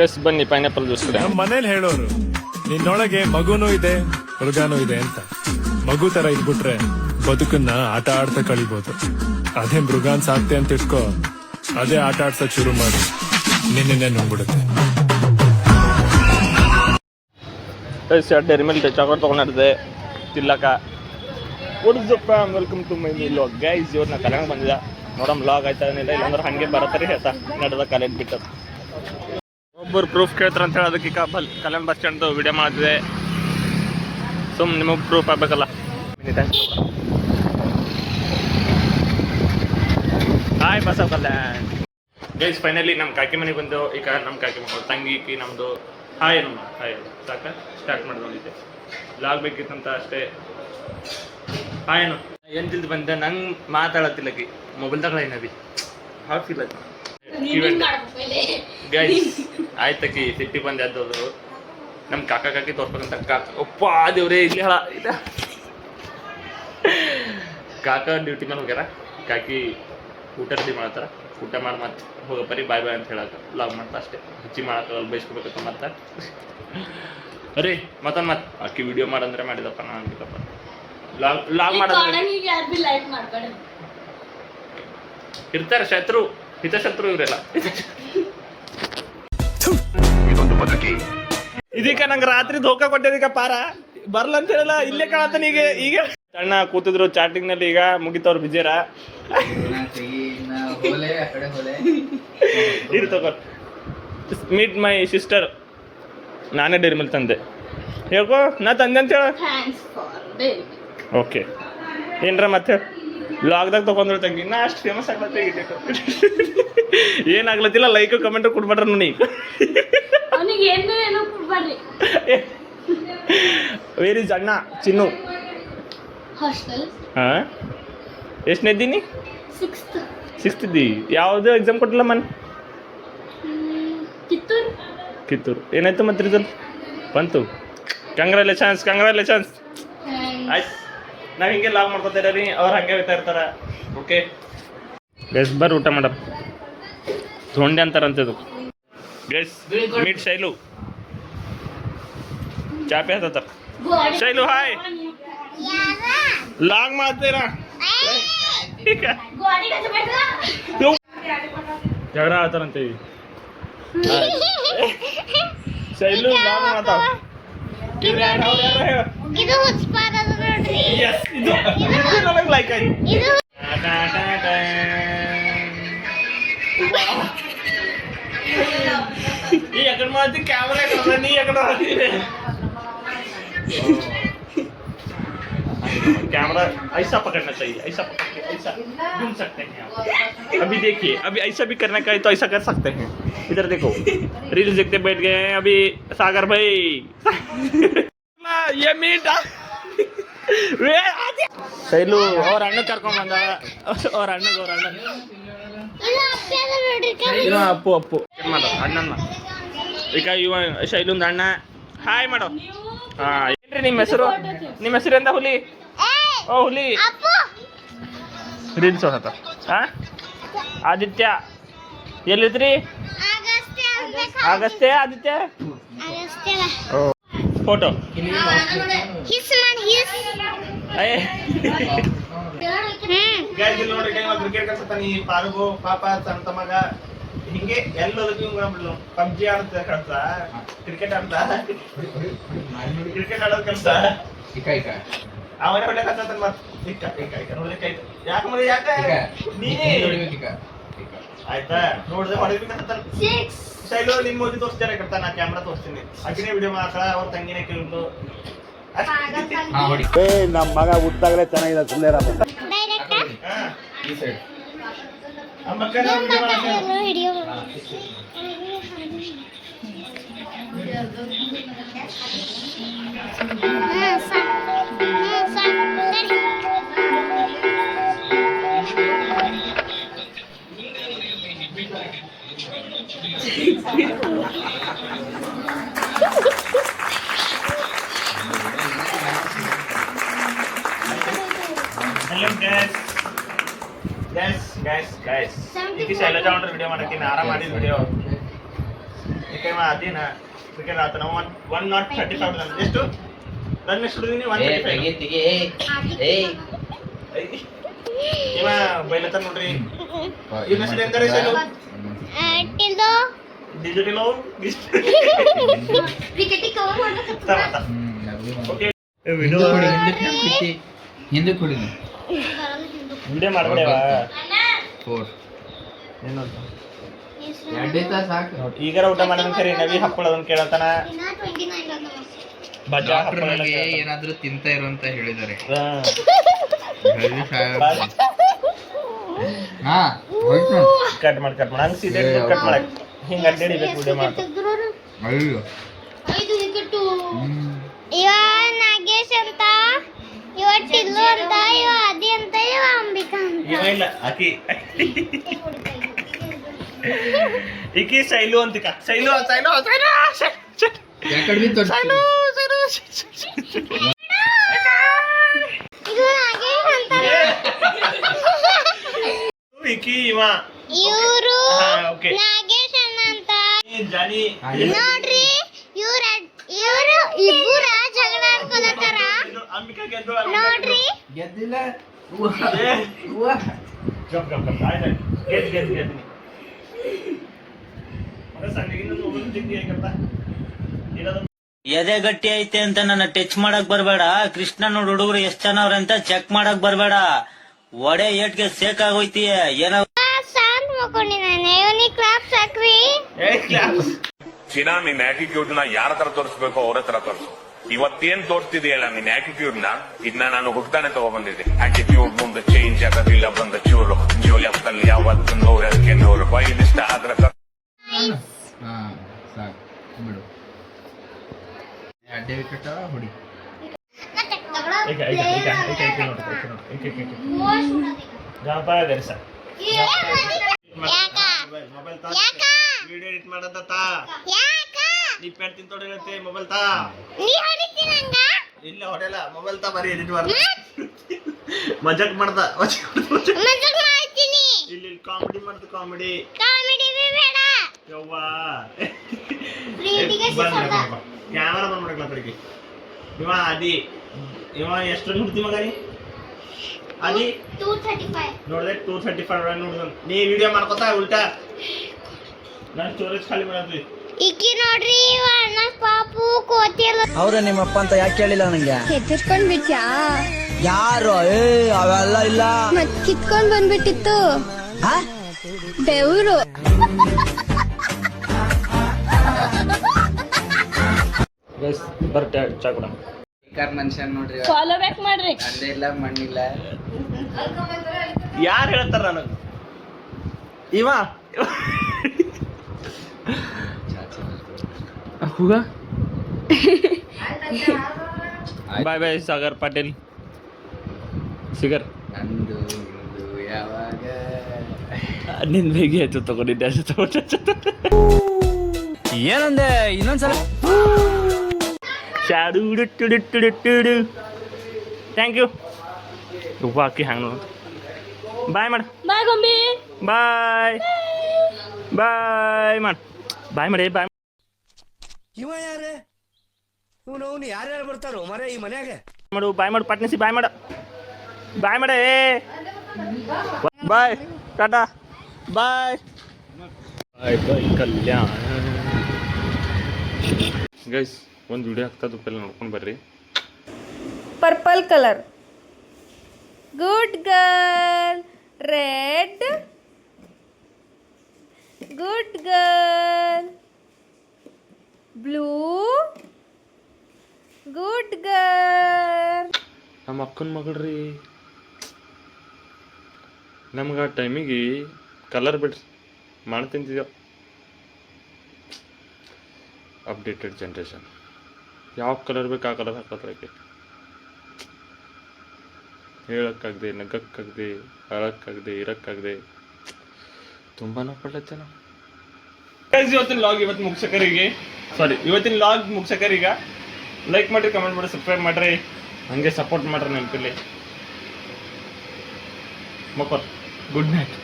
ಗಸ್ ಬನ್ನಿ pineapple juice ಕೂಡ. ನಮ್ಮ ಮನೇಲಿ ಹೇಳೋರು ನಿನ್ನೊಳಗೆ ಮಗುನೂ ಇದೆ ಹುಡುಗಾನೂ ಇದೆ ಅಂತ. ಮಗು ತರ ಇದ್ಬಿಟ್ರೆ ಬದುಕನ್ನ ಆಟ ಆಡ್ತಾ ಕಳಿಬಹುದು. ಅದೇ ಮೃಗಾನ್ ಸಾಕ್ತೆ ಅಂತ ಇಟ್ಕೋ, ಅದೇ ಆಟ ಆಡ್ಸಕ್ ಶುರು ಮಾಡಿ ನಿನ್ನೆ ನುಂಗ್ಬಿಡುತ್ತೆ. ಡೈರಿ ಮಿಲ್ಕ್ ಚಾಕ್ಲೇಟ್ ತೊಗೊಂಡಿದ್ದೆ ತಿಲ್ಲಕ. ಉಡ್ಸಪ್ಪ welcome to my vlog guys. ಇವ್ರನ್ನ ಕಲ್ಯಾಣ ಬಂದಿದ್ದ ನೋಡಮ್ ಲಾಗ್ ಆಯ್ತಾ ಏನಿಲ್ಲ, ಇಲ್ಲಾಂದ್ರೆ ಹಂಗೆ ಬರತ್ತಾರೆ ಹೇಳ್ತಾ ನಡೆದ ಕಾಲೇಜ್ ಬಿಟ್ಟದ್ದು. ಒಬ್ಬರು ಪ್ರೂಫ್ ಕೇಳ್ತಾರೆ ಅಂತ ಹೇಳೋದಕ್ಕೆ ಕಲ್ಯಾಣ ಬಸ್ ಸ್ಟ್ಯಾಂಡ್ದು ವಿಡಿಯೋ ಮಾಡ್ತಿದೆ. ಸುಮ್ ನಿಮಗೆ ಪ್ರೂಫ್ ಆಗ್ಬೇಕಲ್ಲ. Hi bus Kalyan guys. Finally ನಮ್ಮ ಕಾಕಿ ಮನೆಗೆ ಬಂದು ಈಗ ನಮ್ಮ ಕಾಕಿ ಮಗಳು ತಂಗಿ ನಮ್ಮದು ಹಾಯ್ ನಮ್ಮ ಹಾಯ್ ಸಾಕ ಸ್ಟಾರ್ಟ್ ಮಾಡಿದೆ. ಲಾಗ್ ಬೇಕಿತ್ತಂತ ಅಷ್ಟೇ. ಹಾಯ್ ಏನು ತಿಳ್ದು ಬಂದೆ ನಂಗೆ ಮಾತಾಡತ್ತಿಲ್ಲಕಿ ಮೊಬೈಲ್ ತಗೊಳ ಏನವಿ ಹಾಕಿಲ್ಲ ಗೈಸ್. ಆಯ್ತಕಿ ಸಿಟ್ಟಿ ಬಂದು ಎದ್ದೋದು ನಮ್ಮ ಕಾಕಿ ತೋರ್ಬೇಕಂತ. ಒಪ್ಪ ದೇವ್ರೇ ಇಲ್ಲಿ ಹಳ ಕಾಕ ಡ್ಯೂಟಿ ಮೇಲೆ ಹೋಗ್ಯಾರ. ಕಾಕಿ ಊಟ ರೆಡಿ ಮಾಡ್ತಾರ. ಊಟ ಮಾಡಿ ಮತ್ತೆ ಹೋಗಪ್ಪರಿ ಬಾಯ್ ಬಾಯ್ ಅಂತ ಹೇಳಕ್ಕೆ ಲಾಗ್ ಮಾಡ್ತಾ ಅಷ್ಟೇ. ಹುಚ್ಚಿ ಮಾಡಕ್ಕೆ ಬಯಸ್ಕೋಬೇಕಂತ ಮತ್ತೆ ಅರೇ ಮತ್ತೆ ಅಕ್ಕಿ ವಿಡಿಯೋ ಮಾಡಂದ್ರೆ ಮಾಡಿದಪ್ಪ ನಾ ಅಂದಿದ್ದಪ್ಪ. ಲಾಗ್ ಮಾಡೋದು ಇರ್ತಾರೆ ಶತ್ರು ಹಿತಶತ್ರು ಇವರೆಲ್ಲ. ಇದಕ್ಕೆ ನಂಗೆ ರಾತ್ರಿ ಧೋಕಾ ಕೊಟ್ಟಿದ್ದಕ್ಕ ಪಾರ ಬರ್ಲ ಅಂತ ಹೇಳಲ್ಲ. ಇಲ್ಲೇ ಕಾಣತ್ತಾನ ಈಗ ಅಣ್ಣ ಕೂತಿದ್ರು ಚಾಟಿಂಗ್ ನಲ್ಲಿ. ಈಗ ಮುಗಿತವ್ರು ಬಿಜೇರ ಇರ್ತವ. Meet my sister. ನಾನೇ ಡೈರಿ ಮಿಲ್ಕ್ ತಂದೆ. ಹೇಳ್ಕೊ ನಾ ತಂದೆ ಅಂತ ಹೇಳ. ಓಕೆ ಏನ್ರ ಮತ್ತೆ ಬ್ಲಾಗ್ದಾಗ ತೊಗೊಂಡ್ರು ತಂಗಿ. ನಾ ಅಷ್ಟು ಫೇಮಸ್ ಆಗ್ಲತ್ತೆ. ಏನಾಗ್ಲತ್ತಿಲ್ಲ ಲೈಕ್ ಕಮೆಂಟ್ ಕೊಡ್ಬೇಡ್ರ ನೋಡಿ. ವೇರ್ ಇಸ್ ಅಣ್ಣ ಚಿನ್ನು? ಹಾಂ ಎಷ್ಟನೇದ್ದೀನಿ? ಸಿಕ್ಸ್ತ್ ಇದ್ದಿ. ಯಾವುದು ಎಕ್ಸಾಮ್ ಕೊಟ್ಟಿಲ್ಲ ಮನ್? ಕಿತ್ತೂರು. ಏನಾಯ್ತು ಮತ್ತೆ ರಿಸಲ್ಟ್ ಬಂತು? ಕಂಗ್ರ್ಯಾಚುಲೇಷನ್ಸ್. ಆಯ್ತು ನಾವು ಹಿಂಗೆ ಲಾಗ್ ಮಾಡ್ಕೊತೀರಿ, ಅವ್ರು ಹಂಗೆ ಹೋಗ್ತಾ ಇರ್ತಾರೆ. ಓಕೆ ಗೈಸ್ ಬರ್ರಿ ಊಟ ಮಾಡಪ್ಪ. ತೊಂಡೆ ಅಂತಾರಂತದು ಗೈಸ್. ಮೀಟ್ ಶೈಲು ಚಾಪೆ ಹತ್ತಾರ. ಶೈಲು ಹಾಯ್. ಲಾಗ್ ಮಾಡ್ತೀರಾ? ಜಗಳ ಆಡ್ತಾರಂತೆ ಶೈಲು. ಲಾಗ್ ಮಾತಾವ. ನನಗೆ ಲೈಕ್ ಆಯ್ತು. ಈ ಎಕಡೆ ಮಾಡ್ತಿ ಕ್ಯಾಮ್ರಾ ನೀ ಎಕಡೆ ಮಾಡ್ತೀನಿ. कैमरा ऐसा पकड़ना चाहिए, ऐसा पकड़ के ऐसा घूम सकते हैं आप. अभी देखिए, अभी ऐसा भी करने का है तो ऐसा कर सकते हैं. इधर देखो रील्स देखते बैठ गए हैं अभी सागर भाई. ये मीट शैलू और अಣ್ಣ ಕರ್ಕೊಂಡ್ ಬಂದ. ಅವ್ರ ಅಣ್ಣ ಅಪ್ಪು ಮಾಡೋ ಅಣ್ಣನ. ಈಗ ಇವ ಶೈಲುಂದ ಅಣ್ಣ ಹಾಯ್ ಮಾಡೋ. ಹಾಂ ಏನ್ರಿ ನಿಮ್ಮ ಹೆಸರು ಎಂದ? ಹುಲಿ. ಓ ಹುಲಿ ರೀಲ್ಸ್ ಹೊರತ. ಹಾಂ ಆದಿತ್ಯ ಎಲ್ಲಿದ್ರಿ? ಆಗಸ್ತ್ಯ ಆದಿತ್ಯ. ಓ ಫೋಟೋ ನೋಡಿ ಕ್ರಿಕೆಟ್ ಕಳ್ಸತ್ತಾನ. ಈ ಪಾರುಗು ಪಾಪ ಸಣ್ಣ ಮಗ ಹಿಂಗೆ ಎಲ್ಲದಕ್ಕೂ ಪಬ್ಜಿ ಆಡ್ತ ಕಳ್ಸ. ಕ್ರಿಕೆಟ್ ಆಡೋದು ಕಳ್ಸ. ಅವನೇ ಹೊಡೆ ಕಳ್ಸತ್ತಾನ. ಮತ್ತೆ ಯಾಕೆ ನೀನೇ ಆಯ್ತಾ ನೋಡಿದ್ರೆ ಹೊಡಿಬೇಕಂತ. ಶೈಲು ನಿಮ್ಮ ಮೋದಿ ತೋರಿಸ್ತಾರೆ ಕರ್ತಾ. ನಾ ಕ್ಯಾಮ್ರಾ ತೋರಿಸ್ತೀನಿ. ಅಕ್ಕಿನೇ ವಿಡಿಯೋ ಮಾಡ್ತಾಳ. ಅವ್ರ ತಂಗಿನೇ ಕೇಳಿದ್ರು. ನಮ್ಮ ಮಗ ಹುಟ್ಟಾಗಲೇ ಚೆನ್ನಾಗಿದೆ. ಸುಮ್ಮನೆ ಗೈಸ್ ಈಗ ಶೈಲಜಾ ಅವ್ರ ವಿಡಿಯೋ ಮಾಡಕ್ಕೆ ಆರಾಮ ಮಾಡಿದ ವಿಡಿಯೋ. ಓಕೆ ಅದೇನ ಕ್ರಿಕೆಟ್ ಆತನ 135 ಎಷ್ಟು ರನ್ ಎಷ್ಟು ಹೊಡೆದಿನಿ 135 ಇವ ಬೈಲತ್ತ ನೋಡ್ರಿ ಇವ್ನ ಹೆಸರು ಎಂದರೆ ಸೈಲು ಡಿಜಿಟಲ್ ಓಕೆ ವಿಡಿಯೋ ಹಿಂದೆ ಕೊಡಿ ವಿಡಿಯೋ ಮಾಡ್ಬೇಡವಾ ಏನು ಎರಡೇ ತಾಸು ಸಾಕು. ಈಗಾರ ಊಟ ಮಾಡೋಣ ಸರಿ ನವಿ ಹಪ್ಪಳದನ್ನ ಕೇಳತಾನ ಬಜಾ ಹಪ್ಪಳ ಡಾಕ್ಟರ್ಗೆ ಏನಾದ್ರೂ ತಿಂತ ಇರು ಅಂತ ಹೇಳಿದ್ದಾರೆ. ಹಾ ಹೋಯ್ತು ನೋಡಿ. ಕಟ್ ಮಾಡಿ ಹಂಗ ಸೀದಾ ಕಟ್ ಮಾಡಕ್ ಹಿಂಗ ಅಡ್ಡಾಡಿಬೇಕು ವಿಡಿಯೋ ಮಾಡ್ತಾ ಅಯ್ಯೋ ಇವ ನಾಗೇಶ್ ಅಂತ ಇವ ಟಿಲ್ಲು ಅಂತ ಇವ ಅದಿ ಅಂತ ಇವ ಅಂಬಿಕಾ ಅಂತ ಇವ ಇಲ್ಲ ಆಕಿ ಈಕಿ ಸೈಲು ಅಂತಿಕ ಸೈಲು ಯಾಕಡೆ ಬಿ ತೋರಿಸ್ತೀನಿ. ಇದು ನಾಗೇಶ್ ಅಂತ ಈಕಿ ಇವ ಇವರು ಹಾ, okay. ನಾಗೇಶ್ ಅಣ್ಣ ಅಂತ ಜಾನಿ ನೋಡ್ರಿ ಇವರು ಇಬ್ಬರ ಜಗಳ ಆಡ್ಕೊಳತಾರ ಅಂಬಿಕಾ ಗೆದ್ದು ನೋಡ್ರಿ ಗೆದ್ದಿಲ್ಲ ಗಪ್ ಆಯ್ತು ಗೆದ್ದು ಸಣ್ಣಗಿಂದ ಮೊಬೈಲ್ ಜಿಗ್ಗಿ ಆಗತ್ತ ಇರೋದು ಎದೆ ಗಟ್ಟಿ ಐತೆ ಅಂತ ನನ್ನ ಟಚ್ ಮಾಡಕ್ ಬರ್ಬೇಡ. ಕೃಷ್ಣ ನೋಡ್ ಹುಡುಗರು ಎಷ್ಟ್ ಚೆನ್ನಾವ್ರ ಅಂತ ಚೆಕ್ ಮಾಡಕ್ ಬರ್ಬೇಡ. ಒಡೆ ಏಟ್ಗೆ ಸೇಕ್ ಆಗೋಯ್ತೀಯ ಏನೋ ಶಾಂತ ಮಕ್ಕೊಂಡಿದ್ದಾನೆ ಇವನಿಗೆ ಕ್ಲಾಪ್ಸ್ ಹಾಕ್ರಿ ಚಿನ್ನ ನಿನ್ ಆಟಿಟ್ಯೂಡ್ ನ ಯಾರ ತರ ತೋರಿಸ್ಬೇಕು ಅವ್ರ ತರ ತೋರಿಸು. ಇವತ್ತೇನ್ ತೋರಿಸ್ತಿದೆಯಲ್ಲ ನಿನ್ ಆಟಿಟ್ಯೂಡ್ ನ ಇದನ್ನ ನಾನು ಹುಡ್ತಾನೆ ತಗೊಬಂದಿದ್ದೆ. ಆಟಿಟ್ಯೂಡ್ ಮುಂದೆ ಚೇಂಜ್ ಆಗೋದಿಲ್ಲ ಬಂದ ಚೂರು ಜೋಲಿಯಲ್ಲಿ ಯಾವತ್ತು 100ಕ್ಕೆ 100 ಬೈಲಿಷ್ಟ ಆದ್ರೆ ಹಾ ಸಾಕು ಬಿಡು. ಅಡ್ಡೆ ವಿಕೆಟ್ ಹೊಡಿ. ಜಾಪ ಗರಿಸ ಮೊಬೈಲ್ ತಾ ವಿಡಿಯೋ ಎಡಿಟ್ ಮಾಡತ್ತ ನೀ ಪೆನ್ ತಿಂತೋಡಿ ಹೇಳ್ತಿ ಮೊಬೈಲ್ ತಾ ಇಲ್ಲ ಹೊಡೆಯಲ್ಲ ಮೊಬೈಲ್ ತಾ ಬರೀ ಎಡಿಟ್ ಮಾಡ್ದ ಮಜಾಕ್ ಮಾಡ್ದ ಇಲ್ಲಿ ಕಾಮಿಡಿ ಮಾಡ್ದ ಕಾಮಿಡಿ ಯವ್ವಾ ಕ್ಯಾಮರಾ ಬಂದ್ಬಿಡಕ್ಲ ಕಡೆಗೆ ಇವ ಅದಿ ಇವ ಎಷ್ಟು ಹುಡ್ತಿ ಮಗ ನೀ ಅದಿ 235 ನೋಡಿದೆ 235 ರನ್ ನೋಡಿದ ನೀ ವಿಡಿಯೋ ಮಾಡ್ಕೊತಾ ಉಲ್ಟಾ ನಾನು ಸ್ಟೋರೇಜ್ ಖಾಲಿ ಮಾಡತ್ವಿ ಇಕ್ಕಿ ನೋಡ್ರಿ ಇವ ಅಣ್ಣ ಪಾಪು ಕೋತಿ ಎಲ್ಲ ಅವ್ರ ನಿಮ್ಮಪ್ಪ ಅಂತ ಯಾಕೆ ಕೇಳಿಲ್ಲ ನಂಗೆ ಹೆದರ್ಕೊಂಡ್ ಬಿಟ್ಯಾ ಯಾರು ಅವೆಲ್ಲ ಇಲ್ಲ ಮತ್ ಕಿತ್ಕೊಂಡ್ ಬಂದ್ಬಿಟ್ಟಿತ್ತು ಹಾ? ಬೆವರು ಬರ್ತೆ ಚಾ ಕೊಡ ಬೇಕಾರ ಮನುಷ್ಯ ನೋಡ್ರಿ. ಫಾಲೋ ಬ್ಯಾಕ್ ಮಾಡ್ರಿ ಅಂದೇ ಇಲ್ಲ ಮಣ್ಣಿಲ್ಲ. ಯಾರು ಹೇಳ್ತಾರ ನನಗೆ ಇವ ಬಾಯ್ ಬಾಯ್ ಸಾಗರ್ ಪಾಟೀಲ್ ಸಿಗರ್ ನಂದು ಇಂದು ಯಾವಾಗ ನಿನ್ ಬೇಗ ಆಯ್ತು ತಗೊಂಡಿದ್ದೆ ಏನಂದೆ ಇನ್ನೊಂದ್ಸಲ ಶಾಡು ಥ್ಯಾಂಕ್ ಯು ಹಾಕಿ ಹಂಗ ಬಾಯ್ ಮಾಡ ಬಾಯ್ ಗೊಂಬಿ ಬಾಯ್ ಬಾಯ್ ಮಾಡ ಬಾಯ್ ಮಾಡಿ ಬಾಯ್ ಇವ ಯಾರೇ ಅವನು ಯಾರ್ಯಾರು ಬರ್ತಾರೋ ಮರ ಈ ಮನ್ಯಾಗ ಮಾಡು ಬಾಯ್ ಮಾಡು ಪಾಟ್ನಿಸಿ ಬಾಯ್ ಮಾಡ ಬಾಯ್ ಮಾಡ ಬಾಯ್ ಟಾಟಾ ಬಾಯ್ ಬಾಯ್ ಬಾಯ್ ಕಲ್ಯಾಣ ಗೈಸ್ ಒಂದು ವಿಡಿಯೋ ಆಗ್ತದೆ ಪೆಲ್ಲ ನೋಡ್ಕೊಂಡು ಬರ್ರಿ purple colour good girl red good girl blue good girl ನಮ್ಮ ಅಕ್ಕನ ಮಗಳ್ರಿ ನಮ್ಗೆ ಆ ಟೈಮಿಗೆ ಕಲರ್ ಬಿಡ್ರಿ ಮಾಡಿ ತಿಂತಿದ್ದೆವು ಅಪ್ಡೇಟೆಡ್ ಜನ್ರೇಷನ್ ಯಾವ ಕಲರ್ ಬೇಕು ಆ ಕಲರ್ ಹಾಕೋದ್ರಾಗೆ ಹೇಳೋಕ್ಕಾಗದೆ ನಗಕ್ಕಾಗದೆ ಅಳಕ್ಕಾಗದೆ ಇರೋಕ್ಕಾಗದೆ ತುಂಬಾ ಪಡ್ಲತ್ತೆ ನಾವು ಇವತ್ತಿನ ಲಾಗ್ ಇವತ್ತು ಮುಗಿಸಕರಿಗೆ ಇವತ್ತಿನ ಲಾಗ್ ಮುಗಿಸಕರೀಗ ಲೈಕ್ ಮಾಡಿರಿ ಕಮೆಂಟ್ ಮಾಡಿ ಸಬ್ಸ್ಕ್ರೈಬ್ ಮಾಡಿರಿ ಹಂಗೆ ಸಪೋರ್ಟ್ ಮಾಡ್ರಿ ನೆನಪಿಲ್ಲಿ ಮಕ್ಕೋರ್ ಗುಡ್ ನೈಟ್